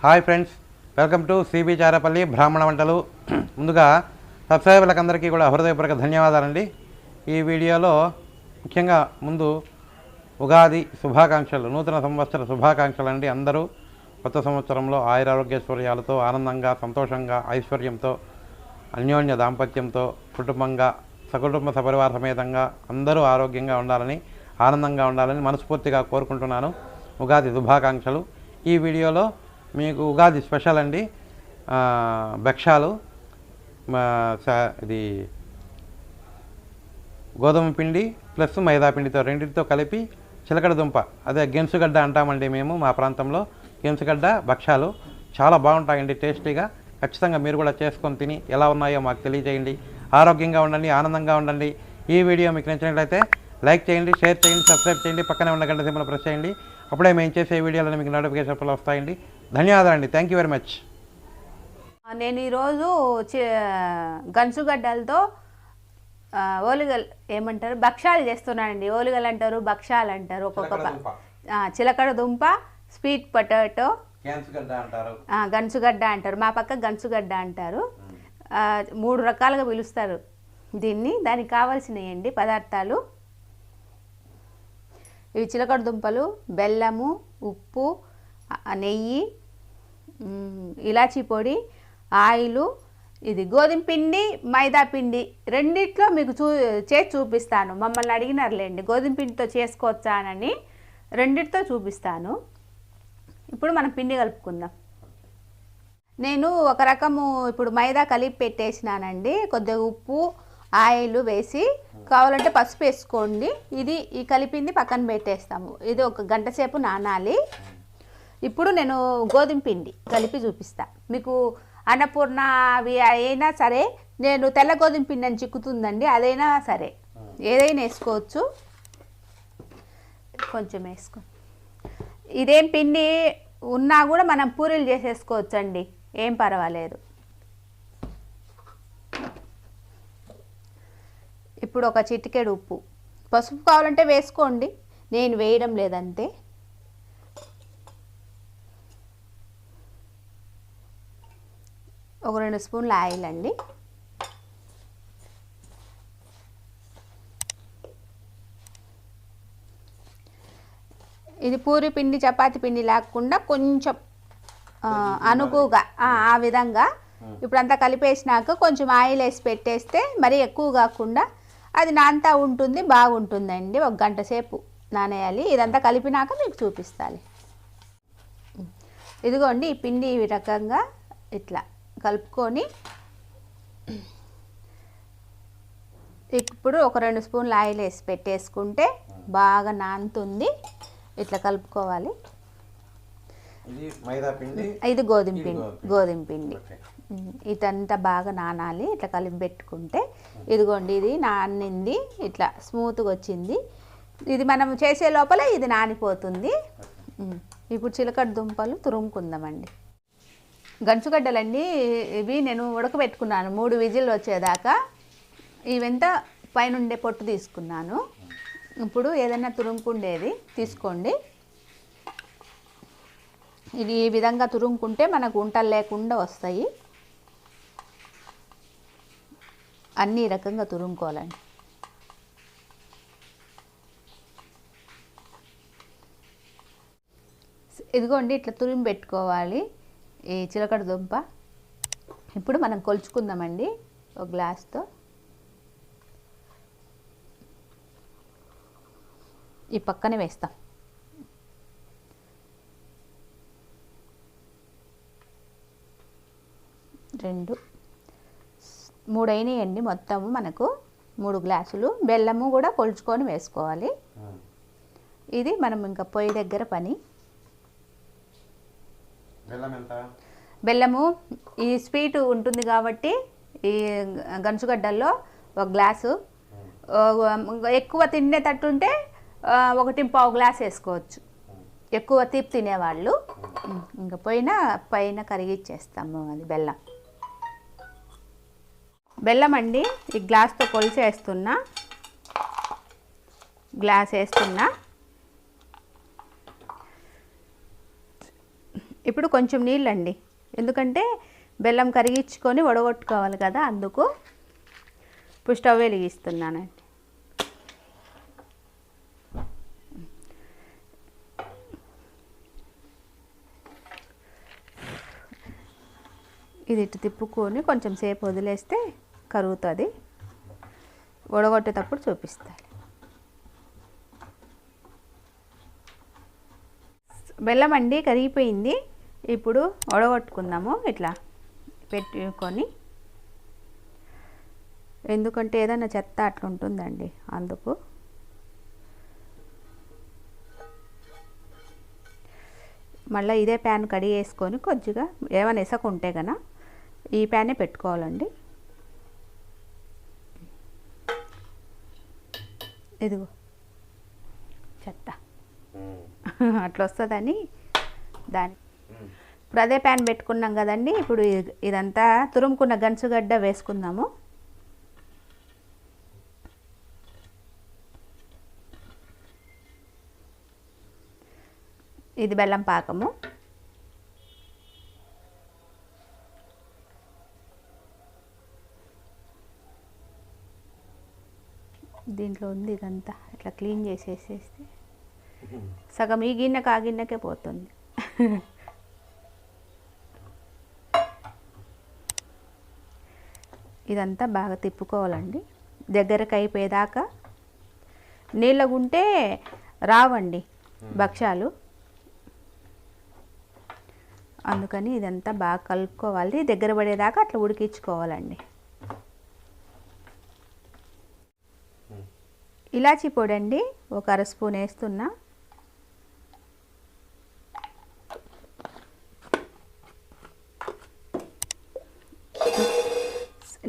Hi friends, welcome to cbcharepalli బ్రాహ్మణవంటలు. ముందుగా సబ్స్క్రైబర్లందరికీ కూడా హృదయపూర్వక ధన్యవాదాలండి. ఈ వీడియోలో ముఖ్యంగా ముందు ఉగాది శుభాకాంక్షలు, నూతన సంవత్సర శుభాకాంక్షలు అండి. అందరూ కొత్త సంవత్సరంలో ఆయురారోగ్యశ్వర్యాలతో ఆనందంగా, సంతోషంగా, ఐశ్వర్యంతో, అన్యోన్య దాంపత్యంతో, కుటుంబంగా, సకుటుంబ సపరివార సమేతంగా అందరూ ఆరోగ్యంగా ఉండాలని, ఆనందంగా ఉండాలని మనస్ఫూర్తిగా కోరుకుంటున్నాను. ఉగాది శుభాకాంక్షలు. ఈ వీడియోలో మీకు ఉగాది స్పెషల్ అండి, భక్షాలు. ఇది గోధుమ పిండి ప్లస్ మైదా పిండితో రెండింటితో కలిపి చిలకడ దుంప, అదే గెంసుగడ్డ అంటామండి మేము మా ప్రాంతంలో. గెంసుగడ్డ భక్షాలు చాలా బాగుంటాయండి, టేస్టీగా. ఖచ్చితంగా మీరు కూడా చేసుకొని తిని ఎలా ఉన్నాయో మాకు తెలియజేయండి. ఆరోగ్యంగా ఉండండి, ఆనందంగా ఉండండి. ఈ వీడియో మీకు నచ్చినట్లయితే లైక్ చేయండి, షేర్ చేయండి, సబ్స్క్రైబ్ చేయండి, పక్కనే ఉన్న గంట సింబల్ ప్రెస్ చేయండి. అప్పుడే మేము చేసే వీడియోలను మీకు నోటిఫికేషన్ వస్తాయండి. ధన్యవాదాలండి. Thank you very much. నేను ఈరోజు గన్సుగడ్డలతో ఓలిగలు ఏమంటారు, భక్షాలు చేస్తున్నానండి. ఓలిగలు అంటారు, భక్షాలు అంటారు. ఒక్కొక్క చిలకడ దుంప, స్వీట్ పొటాటో, గన్సుగడ్డ అంటారు. మా పక్క గన్సుగడ్డ అంటారు. 3 రకాలుగా పిలుస్తారు దీన్ని. దానికి కావాల్సినవి పదార్థాలు ఇవి: చిలకడ దుంపలు, బెల్లము, ఉప్పు, నెయ్యి, ఇలాచీ పొడి, ఆయిలు. ఇది గోధుమ పిండి, మైదా పిండి రెండిట్లో మీకు చేసి చూపిస్తాను. మమ్మల్ని అడిగినారులేండి గోధుమ పిండితో చేసుకోవచ్చానని, రెండిటితో చూపిస్తాను. ఇప్పుడు మనం పిండి కలుపుకుందాం. నేను ఒక రకము ఇప్పుడు మైదా కలిపి పెట్టేసినానండి. కొద్దిగా ఉప్పు, ఆయిల్ వేసి, కావాలంటే పసుపు వేసుకోండి. ఈ కలిపింది పక్కన పెట్టేస్తాము. ఇది 1 గంట సేపు నానాలి. ఇప్పుడు నేను గోధుమ పిండి కలిపి చూపిస్తా మీకు. అన్నపూర్ణ అవి అయినా సరే, నేను తెల్ల గోధుమ పిండి అని చిక్కుతుందండి, అదైనా సరే ఏదైనా వేసుకోవచ్చు. కొంచెం వేసుకో. ఇదేం పిండి ఉన్నా కూడా మనం పూరీలు చేసేసుకోవచ్చు అండి, ఏం పర్వాలేదు. ఇప్పుడు ఒక చిటికెడు ఉప్పు, పసుపు కావాలంటే వేసుకోండి, నేను వేయడం లేదంతే. ఒక 2 స్పూన్ల ఆయిల్ అండి. ఇది పూరి పిండి, చపాతి పిండి లేకుండా కొంచెం అనుకుగా ఆ విధంగా. ఇప్పుడు అంతా కలిపేసినాక కొంచెం ఆయిల్ వేసి పెట్టేస్తే మరీ ఎక్కువ కాకుండా అది నాంతా ఉంటుంది, బాగుంటుందండి. 1 గంట సేపు నానేయాలి. ఇదంతా కలిపినాక మీకు చూపిస్తాను. ఇదిగోండి, ఈ పిండి ఈ రకంగా ఇట్లా కలుపుకొని ఇప్పుడు ఒక 2 స్పూన్ల ఆయిల్ వేసి పెట్టేసుకుంటే బాగా నానుతుంది. ఇట్లా కలుపుకోవాలి. ఇది గోధుమ పిండి. ఇదంతా బాగా నానాలి. ఇట్లా కలిపి పెట్టుకుంటే ఇదిగోండి, ఇది నానింది, ఇట్లా స్మూత్గా వచ్చింది. ఇది మనం చేసే లోపల ఇది నానిపోతుంది. ఇప్పుడు చిలకడ దుంపలు తురుముకుందామండి. గన్సుగడ్డలండి ఇవి నేను ఉడకబెట్టుకున్నాను 3 విజిల్ వచ్చేదాకా. ఇవంతా పైనుండే పొట్టు తీసుకున్నాను. ఇప్పుడు ఏదైనా తురుముకుండేది తీసుకోండి. ఇది ఈ విధంగా తురుముకుంటే మనకు ఉంటలు లేకుండా వస్తాయి. అన్ని రకంగా తురుముకోవాలండి. ఇదిగోండి, ఇట్లా తురిమి పెట్టుకోవాలి ఈ చిలకడ దుంప. ఇప్పుడు మనం కొలుచుకుందామండి. ఒక గ్లాస్తో ఈ పక్కనే వేస్తాం. రెండు 3 అయినాయండి మొత్తము. మనకు 3 గ్లాసులు. బెల్లము కూడా కొలుచుకొని వేసుకోవాలి. ఇది మనం ఇంకా పొయ్యి దగ్గర పని. బెల్లము ఈ స్వీట్ ఉంటుంది కాబట్టి ఈ గన్సుగడ్డల్లో 1 గ్లాసు. ఎక్కువ తినేటట్టుంటే 1.25 గ్లాస్ వేసుకోవచ్చు, ఎక్కువ తీపి తినేవాళ్ళు. ఇంకా పైన కరిగిచ్చేస్తాము. అది బెల్లం అండి. ఈ గ్లాస్తో కొలిచి వేస్తున్నా. ఇప్పుడు కొంచెం నీళ్ళండి, ఎందుకంటే బెల్లం కరిగించుకొని వడగొట్టుకోవాలి కదా, అందుకు ఇప్పుడు స్టవ్ వెలిగిస్తున్నానండి. ఇది ఇటు తిప్పుకొని కొంచెం సేపు వదిలేస్తే కరుగుతుంది. వడగొట్టేటప్పుడు చూపిస్తాను. బెల్లం అండి కరిగిపోయింది. ఇప్పుడు వడగొట్టుకుందాము ఇట్లా పెట్టుకొని, ఎందుకంటే ఏదైనా చెత్త అట్లా ఉంటుందండి అందుకు. మళ్ళీ ఇదే ప్యాన్ కడిగేసుకొని కొద్దిగా ఏమైనా ఎసకుంటే కన్నా ఈ ప్యానే పెట్టుకోవాలండి. ఇదిగో చెత్త అట్లా వస్తుందని దాని ఇప్పుడు అదే ప్యాన్ పెట్టుకున్నాం కదండి. ఇప్పుడు ఇదంతా తురుముకున్న గంచుగడ్డ వేసుకుందాము. ఇది బెల్లం పాకము. దీంట్లో ఉంది ఇదంతా ఇట్లా క్లీన్ చేసేసేస్తే సగం ఈ గిన్నెకి ఆ గిన్నెకే పోతుంది. ఇదంతా బాగా తిప్పుకోవాలండి దగ్గరకు అయిపోయేదాకా. నీళ్ళగుంటే రావండి భక్ష్యాలు, అందుకని ఇదంతా బాగా కలుపుకోవాలి. దగ్గర పడేదాకా అట్లా ఉడికించుకోవాలండి. ఇలాచీ పొడి అండి ఒక అర స్పూన్ వేస్తున్నా.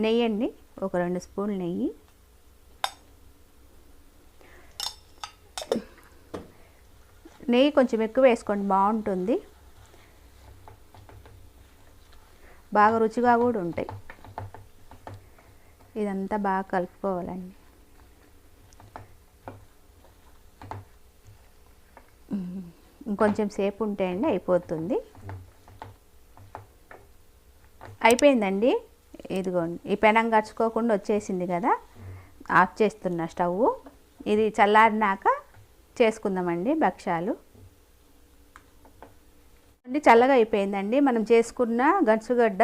నెయ్యి అండి ఒక 2 స్పూన్లు నెయ్యి. నెయ్యి కొంచెం ఎక్కువ వేసుకోండి, బాగుంటుంది, బాగా రుచిగా కూడా ఉంటాయి. ఇదంతా బాగా కలుపుకోవాలండి. ఇంకొంచెం సేపు ఉంటే అండి అయిపోతుంది. అయిపోయిందండి. ఇదిగోండి ఈ పెనం గడుచుకోకుండా వచ్చేసింది కదా, ఆఫ్ చేస్తున్న స్టవ్. ఇది చల్లారినాక చేసుకుందామండి భక్ష్యాలు. అండి చల్లగా అయిపోయిందండి. మనం చేసుకున్న గంచుగడ్డ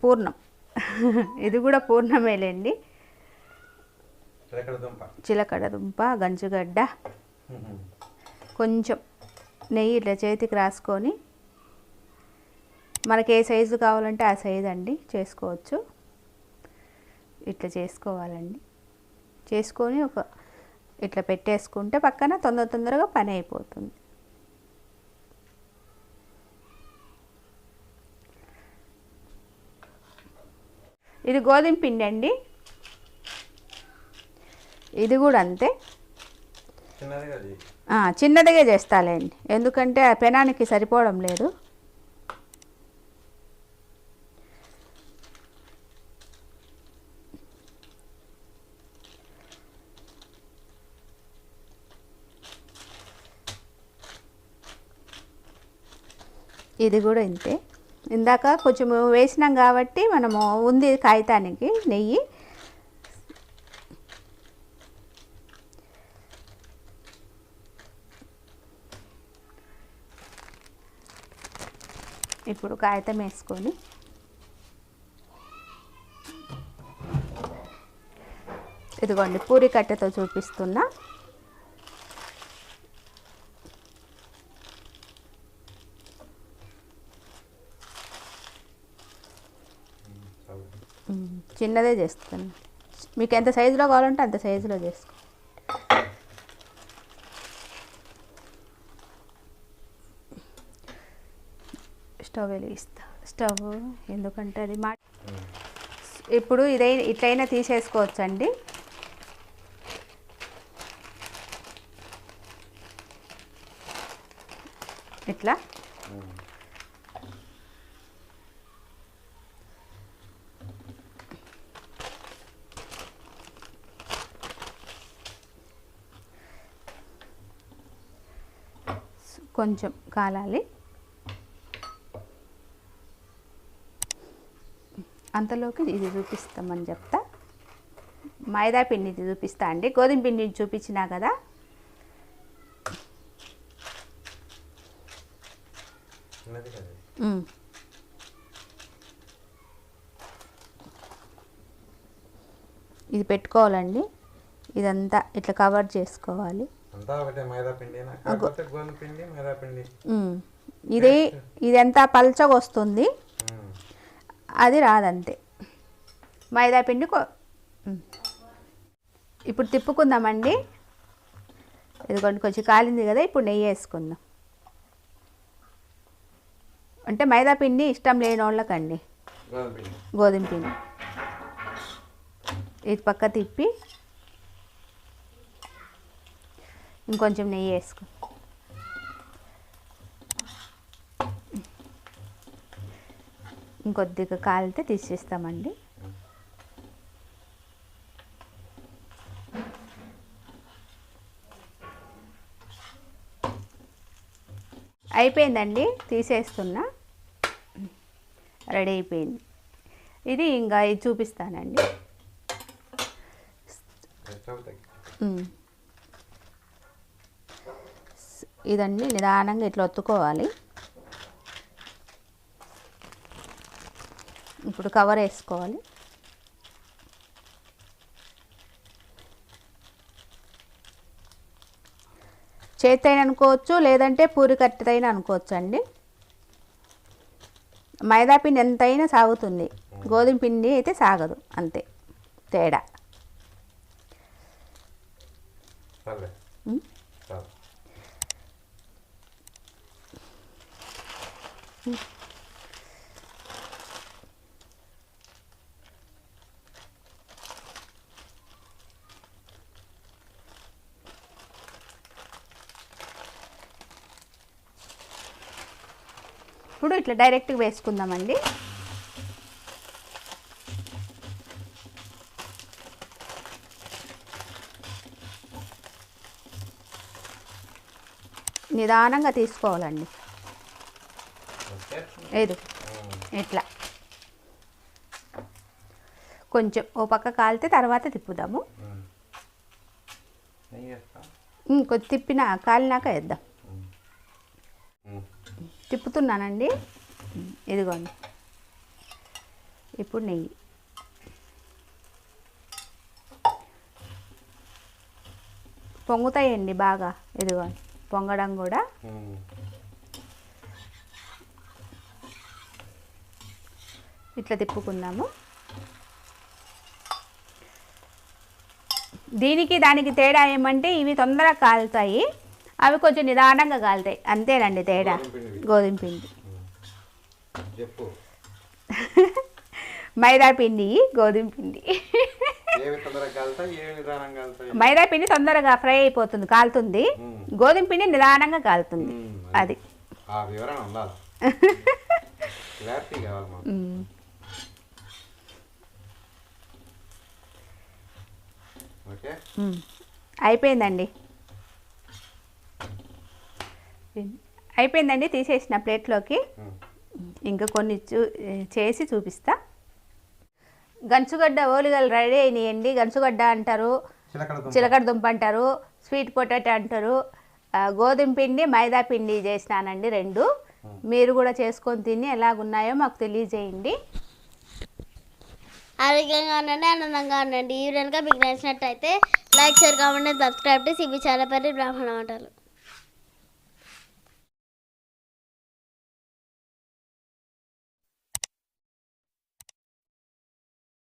పూర్ణం, ఇది కూడా పూర్ణమేలేండి. చిలకడ దుంప, గంచుగడ్డ, కొంచెం నెయ్యి ఇట్లా చేతికి రాసుకొని మనకి ఏ సైజు కావాలంటే ఆ సైజు అండి చేసుకోవచ్చు. ఇట్లా చేసుకోవాలండి. చేసుకొని ఇట్లా పెట్టేసుకుంటే పక్కన తొందరగా పని అయిపోతుంది. ఇది గోధుమ పిండి అండి, ఇది కూడా అంతే చిన్నదిగా చేస్తాలేండి, ఎందుకంటే ఆ పెనానికి సరిపోవడం లేదు. ఇది కూడా ఇంతే. ఇందాక కొంచెం వేసినాం కాబట్టి మనము ఉంది కాగితానికి నెయ్యి. ఇప్పుడు కాగితం వేసుకొని ఇదిగోండి పూరి కట్టెతో చూపిస్తున్నా. చిన్నదే చేస్తాను, మీకు ఎంత సైజులో కావాలంటే అంత సైజులో చేసుకో. స్టవ్ వెలిగిస్తా. స్టవ్ ఎందుకంటే అది ఇప్పుడు ఇట్లయినా తీసేసుకోవచ్చండి. ఇట్లా కొంచెం కాలాలి. అంతలోకి ఇది చూపిస్తామని చెప్తా. మైదా పిండి చూపిస్తా అండి. గోధుమ పిండిని చూపించినా కదా. ఇది పెట్టుకోవాలండి. ఇదంతా ఇట్లా కవర్ చేసుకోవాలి. ఇదంతా పల్చగా వస్తుంది, అది రాదంతే. మైదా పిండి ఇప్పుడు తిప్పుకుందామండి. ఇదిగోండి కొంచెం కాలింది కదా. ఇప్పుడు నెయ్యి వేసుకుందాం. అంటే మైదా పిండి ఇష్టం లేని వాళ్ళకండి గోధుమ పిండి. ఇది పక్క తిప్పి ఇంకొంచెం నెయ్యి వేసుకో. ఇంకొద్దిగా కాలితే తీసేస్తామండి. అయిపోయిందండి, తీసేస్తున్నా. రెడీ అయిపోయింది. ఇది ఇంకా ఇది చూపిస్తానండి. ఇదండి నిదానంగా ఇట్లా ఒత్తుకోవాలి. ఇప్పుడు కవర్ వేసుకోవాలి. చేత్తైన అనుకోవచ్చు, లేదంటే పూరి కట్టెతైన అనుకోవచ్చు అండి. మైదా పిండి ఎంతైనా సాగుతుంది, గోధుమ పిండి అయితే సాగదు, అంతే తేడా. ఇప్పుడు ఇట్లా డైరెక్ట్గా వేసుకుందామండి. నిదానంగా తీసుకోవాలండి. ఏది ఇట్లా కొంచెం ఓ పక్క కాలితే తర్వాత తిప్పుదాము. కొంచెం తిప్పిన కాలినాక వేద్దాం. తిప్పుతున్నానండి. ఇదిగోండి. ఇప్పుడు నెయ్యి పొంగుతాయండి బాగా. ఇదిగోండి పొంగడం కూడా. ఇట్లా తిప్పుకుందాము. దీనికి దానికి తేడా ఏమంటే ఇవి తొందరగా కాలుతాయి, అవి కొంచెం నిదానంగా కాలుతాయి, అంతేనండి తేడా. గోధుమ పిండి మైదా పిండి, గోధుమ పిండి. మైదా పిండి తొందరగా ఫ్రై అయిపోతుంది, కాలుతుంది. గోధుమ పిండి నిదానంగా కాలుతుంది. అది అయిపోయిందండి. అయిపోయిందండి, తీసేసిన ప్లేట్లోకి. ఇంకా కొన్ని చేసి చూపిస్తా. గంచుగడ్డ ఓలిగలు రెడీ అయినాయండి. గంచుగడ్డ అంటారు, చిలకడ దుంప అంటారు, స్వీట్ పొటాటో అంటారు. గోధుమ పిండి మైదా పిండి చేసినానండి రెండు. మీరు కూడా చేసుకొని తిని ఎలాగున్నాయో మాకు తెలియజేయండి. ఆరోగ్యంగా ఉండండి, ఆనందంగా ఉండండి. ఈ వీడియో కనుక మీకు నచ్చినట్టయితే like, share, comment, subscribe to cbcharepalli బ్రాహ్మణ వంటలు.